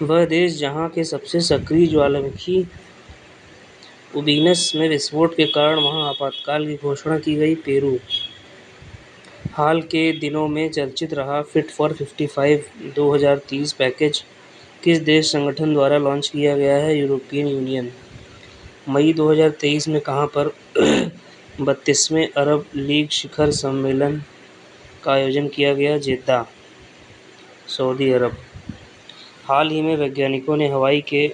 वह देश जहां के सबसे सक्रिय ज्वालामुखी उबीनस में विस्फोट के कारण वहां आपातकाल की घोषणा की गई। पेरू हाल के दिनों में चर्चित रहा फिट फॉर 55 2030 पैकेज किस देश संगठन द्वारा लॉन्च किया गया है? European union. मई 2023 में कहां पर 32वें अरब लीग शिखर सम्मेलन का आयोजन किया गया? जेद्दा, सऊदी अरब। हाल ही में वैज्ञानिकों ने हवाई के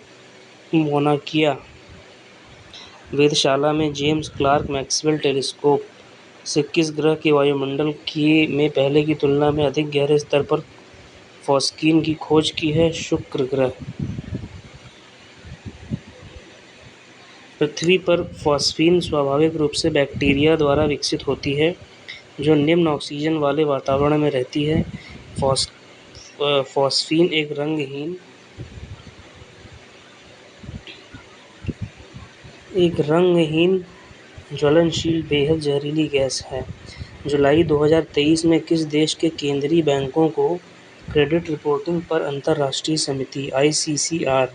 मोनाकिया वेधशाला में जेम्स क्लार्क मैक्सवेल टेलीस्कोप से किस ग्रह के वायुमंडल में पहले की तुलना में अधिक गहरे स्तर पर फॉस्फीन की खोज की है? शुक्र ग्रह। पृथ्वी पर फॉस्फीन स्वाभाविक रूप से बैक्टीरिया द्वारा विकसित होती है जो निम्न ऑक्सीजन वाले वातावरण में रहती है। फॉस्फीन एक रंगहीन ज्वलनशील बेहद जहरीली गैस है। जुलाई 2023 में किस देश के केंद्रीय बैंकों को क्रेडिट रिपोर्टिंग पर अंतर्राष्ट्रीय समिति (ICCR)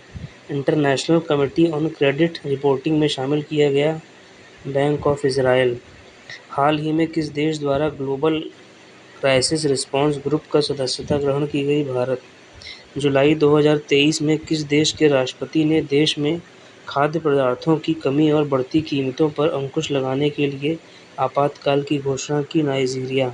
international committee on credit reporting में शामिल किया गया? Bank of Israel. हाल ही में किस देश द्वारा ग्लोबल क्राइसिस रिस्पांस ग्रुप का सदस्यता ग्रहण की गई? भारत। जुलाई 2023 में किस देश के राष्ट्रपति ने देश में खाद्य पदार्थों की कमी और बढ़ती कीमतों पर अंकुश लगाने के लिए आपातकाल की घोषणा की? नाइजीरिया।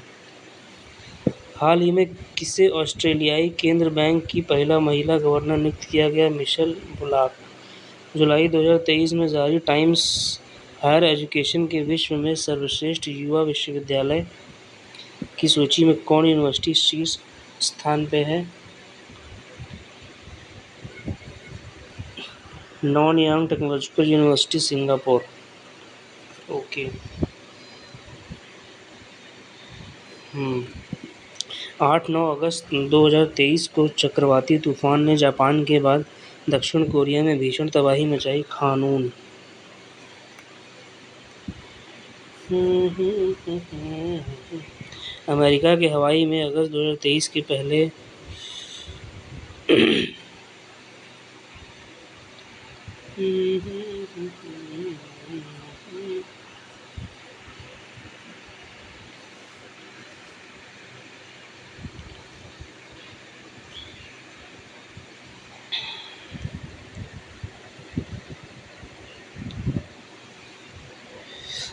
हाल ही में किसे ऑस्ट्रेलियाई केंद्रीय बैंक की पहला महिला गवर्नर नियुक्त किया गया? मिशेल बुलाक। जुलाई 2023 में जारी टाइम्स हायर एजुकेशन के विश्व में सर्वश्रेष्ठ युवा विश्वविद्यालय की सूची में कौन यूनिवर्सिटी शीर्ष स्थान पे है? नॉनयांग टेक्नोलॉजिकल यूनिवर्सिटी, सिंगापुर। ओके। 8-9 अगस्त 2023 को चक्रवाती तूफान ने जापान के बाद दक्षिण कोरिया में भीषण तबाही मचाई। कानून। अमेरिका के हवाई में अगस्त 2023 के पहले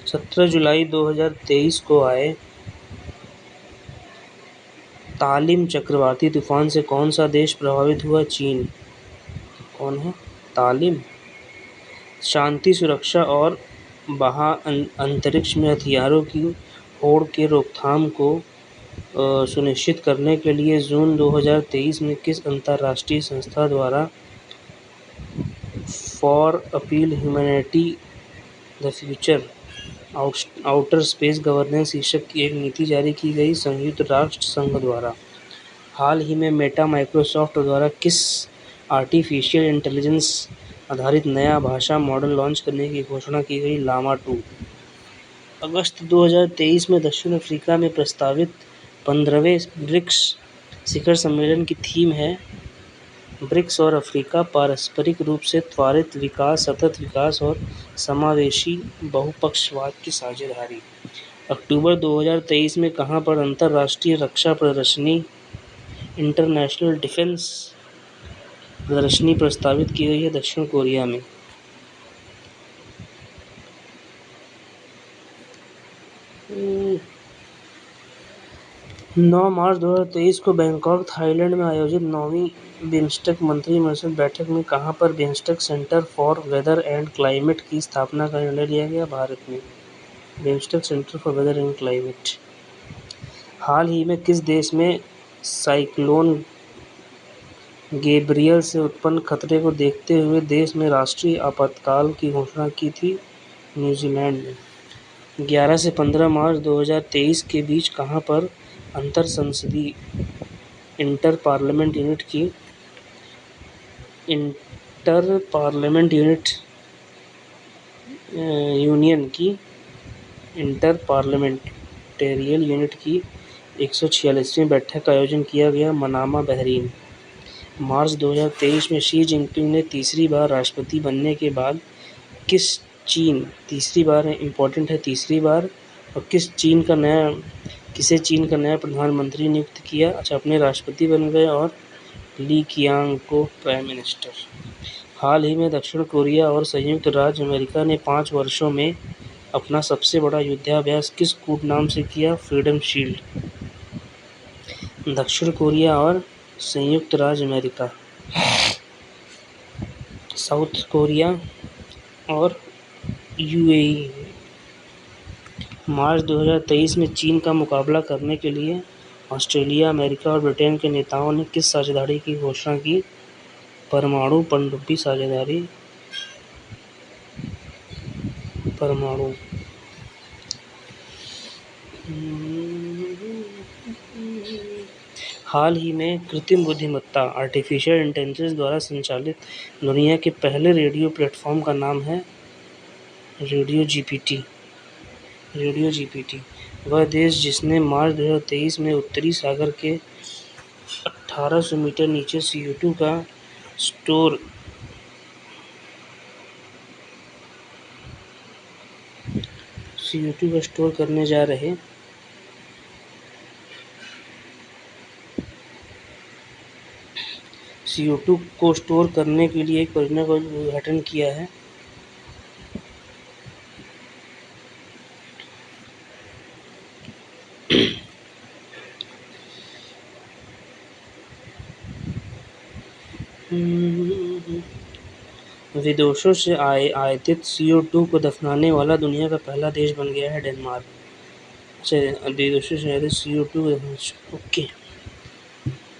17 जुलाई 2023 को आए तालिम चक्रवाती तूफान से कौन सा देश प्रभावित हुआ? चीन। कौन है? तालिम। शांति, सुरक्षा और अंतरिक्ष में हथियारों की होड़ के रोकथाम को सुनिश्चित करने के लिए जून 2023 में किस अंतर्राष्ट्रीय संस्था द्वारा for appeal humanity the future outer space governance शीर्षक की एक नीति जारी की गई? संयुक्त राष्ट्र संघ द्वारा। हाल ही में मेटा माइक्रोसॉफ्ट द्वारा किस आर्टिफिशियल इंटेलिजेंस आधारित नया भाषा मॉडल लॉन्च करने की घोषणा की गई? लामा 2। अगस्त 2023 में दक्षिण अफ्रीका में प्रस्तावित 15वें ब्रिक्स शिखर सम्मेलन की थीम है ब्रिक्स और अफ्रीका पारस्परिक रूप से त्वरित विकास, सतत विकास और समावेशी बहुपक्षवाद की साझेदारी। अक्टूबर 2023 में कहां पर अंतर्राष्ट्रीय रक्षा प्रदर्शनी इंटरनेशनल डिफेंस प्रदर्शनी प्रस्तावित की गई है? दक्षिण कोरिया में। हम्म, 9 मार्च 2023 को बैंकॉक, थाईलैंड में आयोजित 9वीं बिम्स्टेक मंत्रिमंडल बैठक में कहां पर BIMSTEC centre for weather and climate की स्थापना का निर्णय लिया गया? भारत में। BIMSTEC centre for weather and climate. हाल ही में किस देश में साइक्लोन गैब्रियल से उत्पन्न खतरे को देखते हुए देश में राष्ट्रीय आपातकाल की घोषणा की थी? न्यूजीलैंड में। 11 से 15 मार्च 2023 के बीच कहां पर अंतर संसदीय इंटर पार्लियामेंट यूनिट की 146वीं बैठक का आयोजन किया गया? Manama, Bahrain. मार्च 2023 में शी जिनपिंग ने तीसरी बार राष्ट्रपति बनने के बाद किस चीन तीसरी बार है, इम्पोर्टेंट है तीसरी बार, और किसे चीन का नया प्रधानमंत्री नियुक्त किया। अच्छा, अपने राष्ट्रपति बन गए और ली कियांग को प्राइम मिनिस्टर। हाल ही में दक्षिण कोरिया और संयुक्त राज्य अमेरिका ने 5 वर्षों में अपना सबसे बड़ा युद्धाभ्यास किस कूट नाम से किया? Freedom shield. दक्षिण कोरिया और संयुक्त राज्य अमेरिका, साउथ कोरिया और यूएई। मार्च 2023 में चीन का मुकाबला करने के लिए ऑस्ट्रेलिया, अमेरिका और ब्रिटेन के नेताओं ने किस साझेदारी की घोषणा की? परमाणु पनडुब्बी साझेदारी। परमाणु हाल ही में कृत्रिम बुद्धिमत्ता आर्टिफिशियल इंटेलिजेंस द्वारा संचालित दुनिया के पहले रेडियो प्लेटफॉर्म का नाम है रेडियो जीपीटी। वह देश जिसने मार्च 2023 में उत्तरी सागर के 1800 मीटर नीचे CO2 का स्टोर करने जा रहे CO2 को स्टोर करने के लिए एक परियोजना का उद्घाटन किया है। विदेशों से आयातित CO2 को दफनाने वाला दुनिया का पहला देश बन गया है डेनमार्क। अच्छा, विदेशों से आयातित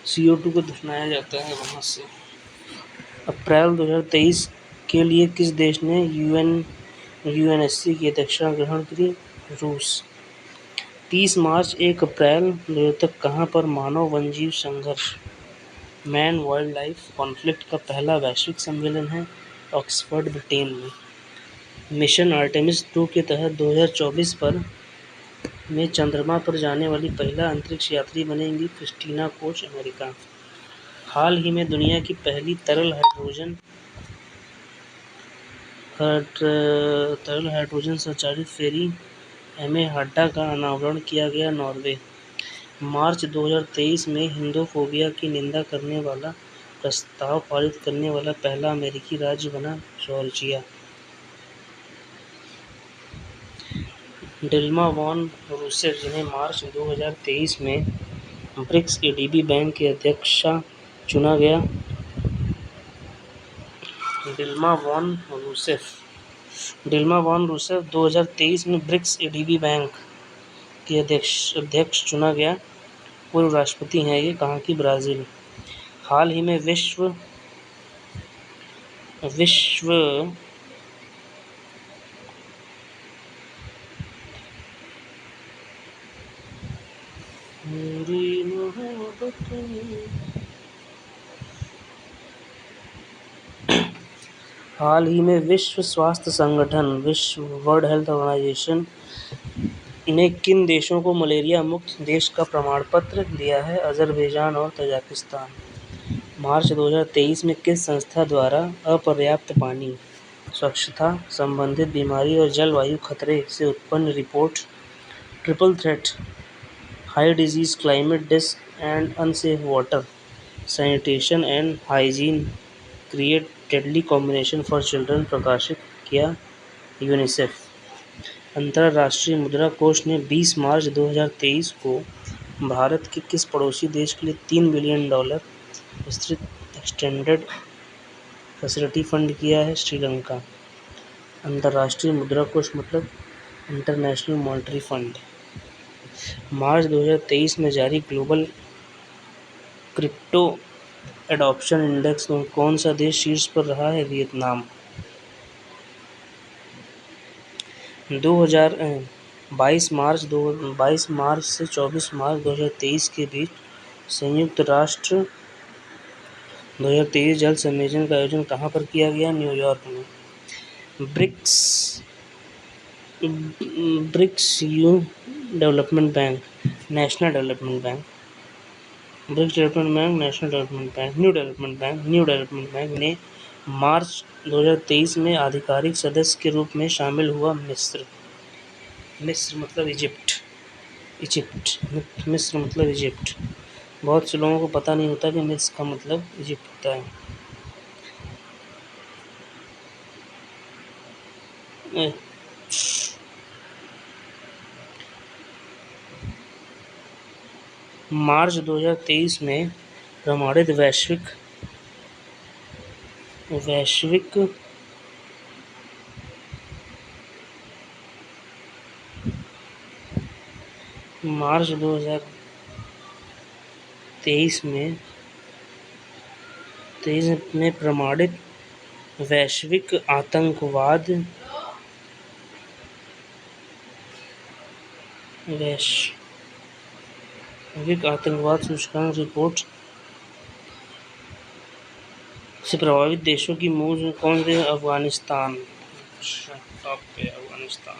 CO2 को दफनाया जाता है वहाँ से। अप्रैल 2023 के लिए किस देश ने UNSC की अध्यक्षता ग्रहण की? रूस। 30 मार्च 1 अप्रैल 2000 तक कहाँ पर मानव वन्यजीव संघर्ष मैन वाइल्ड लाइफ कॉन्फ्लिक्ट का पहला वैश्विक सम्मेलन है? ऑक्सफोर्ड, ब्रिटेन में। मिशन आर्टेमिस 2 के तहत 2024 में चंद्रमा पर जाने वाली पहला अंतरिक्ष यात्री बनेंगी क्रिस्टीना कोच, अमेरिका। हाल ही में दुनिया की पहली तरल हाइड्रोजन संचालित फेरी एमे हाड्डा का अनावरण किया गया, नॉर्वे। मार्च 2023 में हिंदूफोबिया की निंदा करने वाला प्रस्ताव पारित करने वाला पहला अमेरिकी राज्य बना जॉर्जिया। डिल्मा वॉन रूसेफ, जिन्हें मार्च 2023 में ब्रिक्स एडीबी बैंक की अध्यक्षा चुना गया। डिल्मा वॉन रूसेफ 2023 में ब्रिक्स एडीबी बैंक की अध्यक्ष चुना गया। पूर्व राष्ट्रपति हैं ये, कहाँ की? ब्राज़ील। हाल ही में विश्व विश्व स्वास्थ्य संगठन वर्ल्ड हेल्थ ऑर्गेनाइजेशन ने किन देशों को मलेरिया मुक्त देश का प्रमाण पत्र दिया है? अज़रबैजान और तजाकिस्तान। मार्च 2023 में किस संस्था द्वारा अपर्याप्त पानी, स्वच्छता संबंधित बीमारी और जलवायु खतरे से उत्पन्न report triple threat high disease climate risk and unsafe water sanitation and hygiene create deadly combination for children प्रकाशित किया? यूनिसेफ। अंतर्राष्ट्रीय मुद्रा कोष ने 20 मार्च 2023 को भारत के किस पड़ोसी देश के लिए $3 बिलियन विस्तृत एक्सटेंडेड फैसिलिटी फंड किया है? श्रीलंका। अंतर्राष्ट्रीय मुद्रा कोष मतलब इंटरनेशनल मॉनेटरी फंड। मार्च 2023 में जारी ग्लोबल क्रिप्टो एडॉप्शन इंडेक्स में कौन सा देश शीर्ष पर रहा है? वियतनाम। 22 मार्च से 24 मार्च 2023 के बीच संयुक्त राष्ट्र 2023 जल सम्मेलन का आयोजन कहाँ पर किया गया? न्यूयॉर्क में। BRICS development bank, national development bank. BRICS development bank, national development bank, new development bank ने मार्च 2023 में आधिकारिक सदस्य के रूप में शामिल हुआ। मिस्र मतलब इजिप्ट। मिस्र मतलब इजिप्ट। बहुत से लोगों को पता नहीं होता कि मिस्र का मतलब इजिप्ट होता है। मार्च 2023 में प्रमाणित वैश्विक मार्च 2023 में प्रमाणित वैश्विक आतंकवाद सूचकांक रिपोर्ट से प्रभावित देशों की मूव में कौन से? अफगानिस्तान। टॉप पे अफगानिस्तान।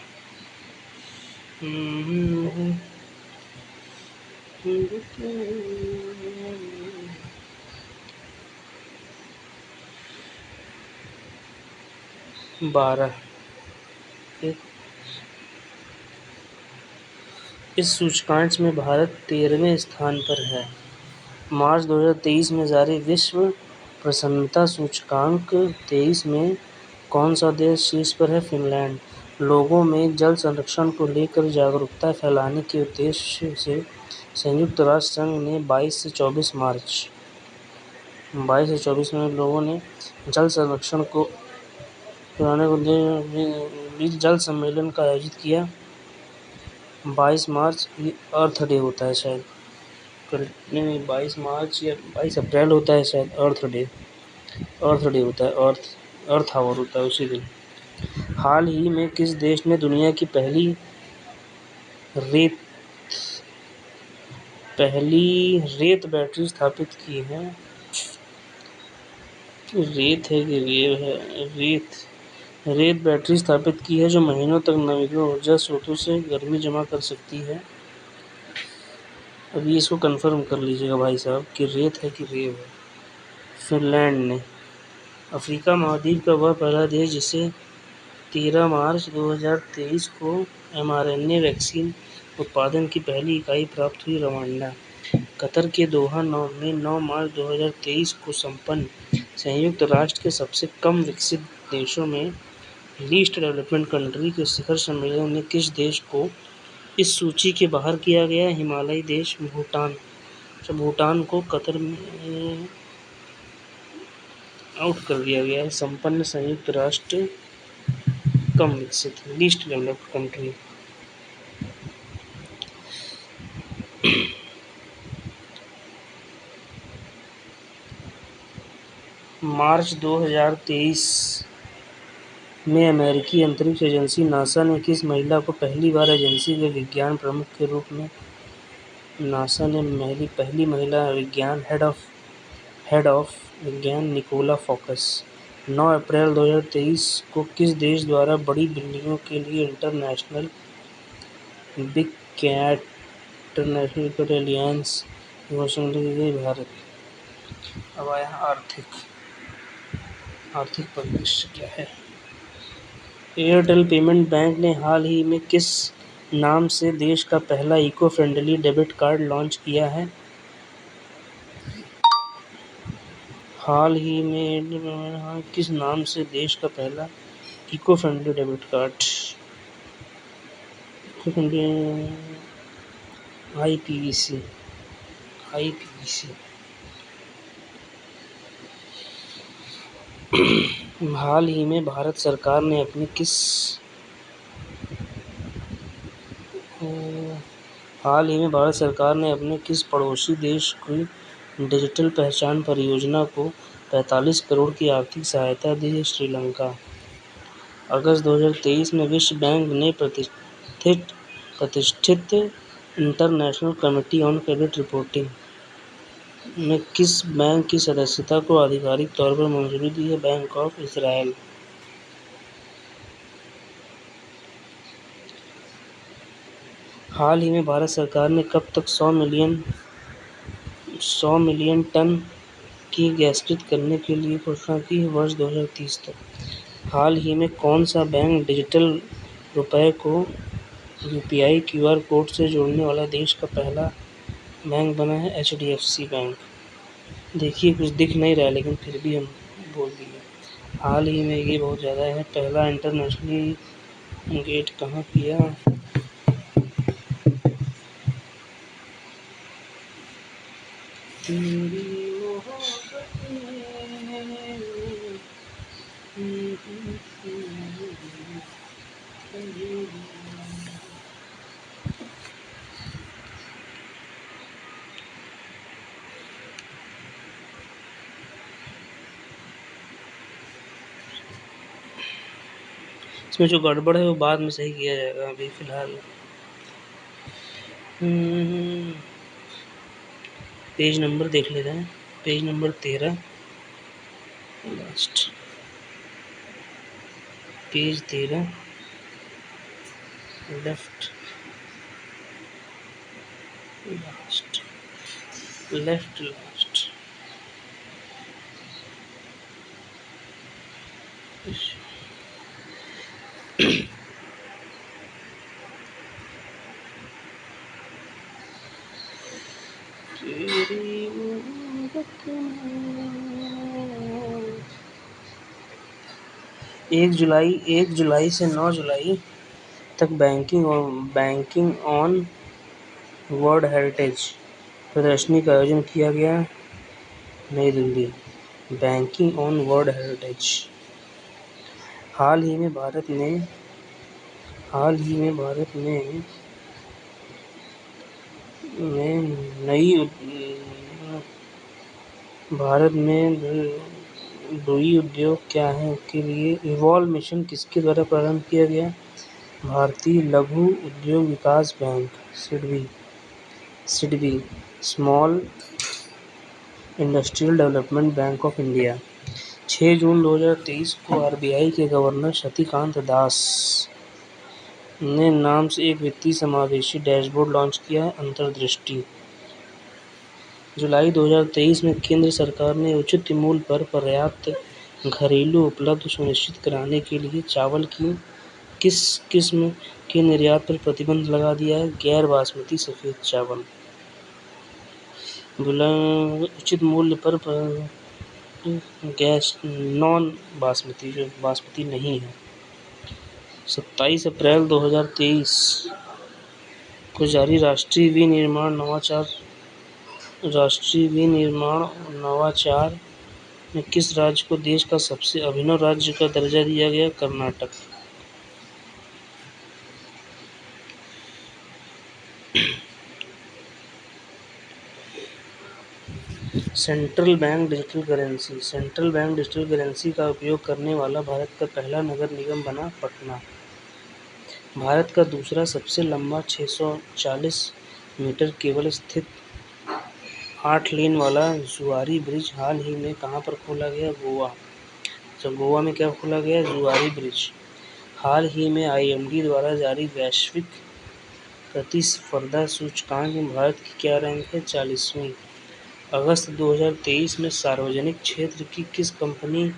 12। इस सूचकांक में भारत 13वें स्थान पर है। मार्च 2023 में जारी विश्व प्रसन्नता सूचकांक 23 में कौन सा देश शीर्ष पर है? फिनलैंड। लोगों में जल संरक्षण को लेकर जागरूकता फैलाने के उद्देश्य से संयुक्त राष्ट्र संघ ने 22 से 24 में लोगों ने जल संरक्षण को फैलाने को लिए जल सम्मेलन का आयोजित किया। 22 मार्च अर्थ डे होता है शायद। 22 मार्च या 22 अप्रैल होता है शायद। अर्थ डे होता है। अर्थ आवर होता है उसी दिन। हाल ही में किस देश ने दुनिया की पहली रेत बैटरी स्थापित की है? रेत बैटरी स्थापित की है जो महीनों तक नवीकरणीय ऊर्जा स्रोतों से गर्मी जमा कर सकती है। अभी इसको कंफर्म कर लीजिएगा भाई साहब कि रेत है कि रेव है। फिनलैंड ने। अफ्रीका महाद्वीप का वह पहला देश जिसे 13 मार्च 2023 को mRNA वैक्सीन उत्पादन की पहली इकाई प्राप्त हुई। रवांडा। कतर के दोहा में 9 मार्च 2023 को संपन्न संयुक्त राष्ट्र के सबसे कम विकसित देशों में लीस्ट डेवलप्ड कंट्री के शिखर सम्मेलन में किस देश को इस सूची के बाहर किया गया? हिमालयी देश भूटान। भूटान को कतर में आउट कर दिया गया है। संपन्न संयुक्त राष्ट्र कम विकसित लीस्ट डेवलप्ड कंट्री। मार्च 2023 में अमेरिकी अंतरिक्ष एजेंसी नासा ने किस महिला को पहली बार एजेंसी के विज्ञान प्रमुख के रूप में? नासा ने पहली महिला हेड ऑफ विज्ञान निकोला फोकस। 9 अप्रैल 2023 को किस देश द्वारा बड़ी बिल्लियों के लिए इंटरनेशनल बिग कैट एलियंस घोषणा की गई? भारत। अब आया आर्थिक परिदृश्य क्या है? एयरटेल पेमेंट बैंक ने हाल ही में किस नाम से देश का पहला eco friendly debit card launch किया है? हाल ही में किस नाम से देश का पहला eco friendly debit card? IPVC। हाल ही में भारत सरकार ने अपने किस पड़ोसी देश की डिजिटल पहचान परियोजना को 45 करोड़ की आर्थिक सहायता दी है? श्रीलंका। अगस्त 2023 में विश्व बैंक ने प्रतिष्ठित international committee on credit reporting में किस बैंक की सदस्यता को आधिकारिक तौर पर मंजूरी दी है? Bank of Israel. हाल ही में भारत सरकार ने कब तक 100 मिलियन 100 मिलियन टन की गैसीकृत करने के लिए घोषणा की है वर्ष 2030 तक। हाल ही में कौन सा बैंक डिजिटल रुपए को यूपीआई क्यूआर कोड से जोड़ने वाला देश का पहला बैंक बना है? HDFC bank. देखिए कुछ दिख नहीं रहा है लेकिन फिर भी हम बोल दिए। हाल ही में ये बहुत ज़्यादा है। पहला इंटरनेशनल गेट कहाँ किया? तेरी मोहब्बत में इसमें जो गड़बड़ है वो बाद में सही किया जाएगा। अभी फिलहाल पेज नंबर देख लेते हैं। Page number 13 last. Page 13 left last. Left last. तेरी मोहब्बत में 1 जुलाई से 9 जुलाई तक बैंकिंग ऑन वर्ल्ड हेरिटेज प्रदर्शनी का आयोजन किया गया। Nai Delhi. Banking on world heritage. हाल ही में भारत में रुई उद्योग क्या है के लिए इवॉल्व मिशन किसके द्वारा प्रारंभ किया गया? Bharatiya Laghu Udyog Vikas bank SIDBI small industrial development bank of India. 6 June 2023 को आरबीआई के गवर्नर शक्तिकांत दास ने नाम से एक वित्तीय समावेशी डैशबोर्ड लॉन्च किया। अंतर्दृष्टि। जुलाई 2023 में केंद्र सरकार ने उचित मूल्य पर पर्याप्त घरेलू उपलब्ध सुनिश्चित कराने के लिए चावल की किस किस्म के निर्यात पर प्रतिबंध लगा दिया है? गैर बासमती सफ़ेद चावल। उचित मूल्य पर गैस नॉन बासमती जो बासमती नहीं है। 27 अप्रैल 2023 को जारी राष्ट्रीय विनिर्माण नवाचार में किस राज्य को देश का सबसे अभिनव राज्य का दर्जा दिया गया? Karnataka. Central bank digital currency का उपयोग करने वाला भारत का पहला नगर निगम बना पटना। भारत का दूसरा सबसे लंबा 640 मीटर केबल स्थित 8 लेन वाला जुआरी ब्रिज हाल ही में कहाँ पर खोला गया? गोवा। तो गोवा में क्या खोला गया? जुआरी ब्रिज। हाल ही में आईएमडी द्वारा जारी वैश्विक प्रतिस्पर्धा सूचकांक में भारत की क्या रैंक है? 40वीं। अगस्त 2023 में सार्वजनिक क्षेत्र की किस कंपनी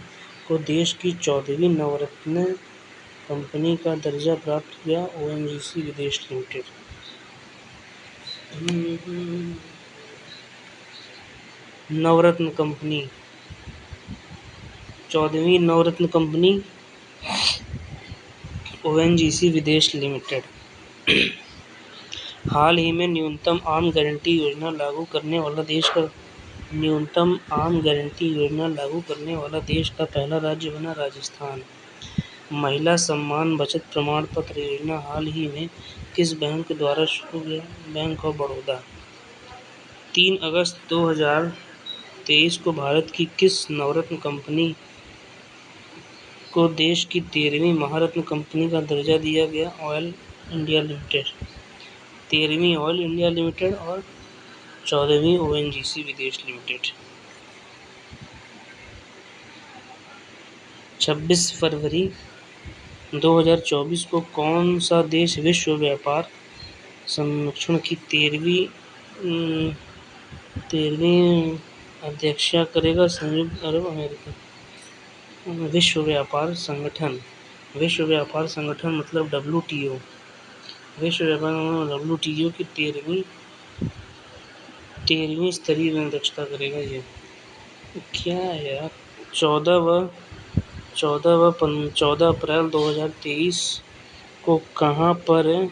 को देश की 14वीं नवरत्न कंपनी का दर्जा प्राप्त हुआ? ओएनजीसी विदेश लिमिटेड। नवरत्न कंपनी 14वीं नवरत्न कंपनी ओएनजीसी विदेश लिमिटेड। हाल ही में न्यूनतम आम गारंटी योजना लागू करने वाला देश का पहला राज्य बना राजस्थान। महिला सम्मान बचत प्रमाण पत्र योजना हाल ही में किस बैंक द्वारा शुरू हुई? Bank of Baroda. 3 अगस्त 2023 को भारत की किस नवरत्न कंपनी को देश की 13वीं महारत्न कंपनी का दर्जा दिया गया? Oil India Limited. 13वीं ऑयल इंडिया लिमिटेड और 14वीं ओएनजीसी विदेश लिमिटेड। 26 फरवरी 2024 को कौन सा देश विश्व व्यापार संगठन की 13वीं 13वीं अध्यक्षता करेगा संयुक्त अरब अमेरिका। विश्व व्यापार संगठन। विश्व व्यापार संगठन मतलब WTO। विश्व व्यापार WTO की 13वीं स्तरीय अध्यक्षता करेगा ये। क्या है यार। 14 अप्रैल 2023 को कहाँ पर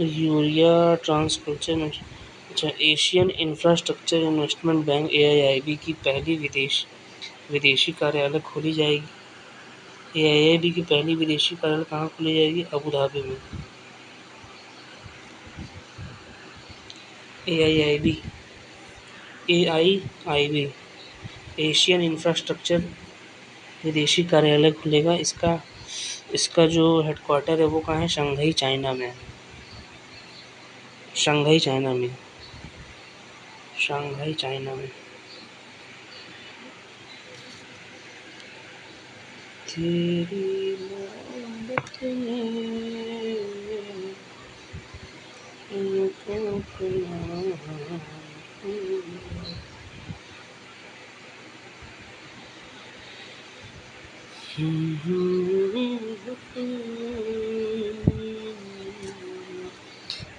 यूरिया ट्रांसफर अच्छा Asian infrastructure investment bank AIIB की पहली विदेशी कार्यालय खोली जाएगी। AIIB की पहली विदेशी कार्यालय कहाँ खोली जाएगी? अबू धाबी में। AIIB एशियन इंफ्रास्ट्रक्चर विदेशी कार्यालय खुलेगा। इसका जो हेडक्वार्टर है वो कहाँ है? शंघाई चाइना में। शंघाई चाइना में। तेरी मोहब्बत ने मुझको अपना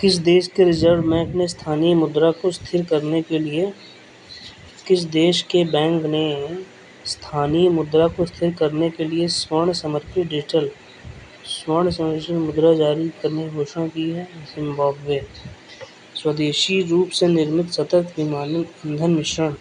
किस देश के रिजर्व बैंक ने स्थानीय मुद्रा को स्थिर करने के लिए किस देश के बैंक ने स्थानीय मुद्रा को स्थिर करने के लिए स्वर्ण समर्थित मुद्रा जारी करने की घोषणा की है? जिम्बाब्वे। स्वदेशी रूप से निर्मित सतत विमानन ईंधन मिश्रण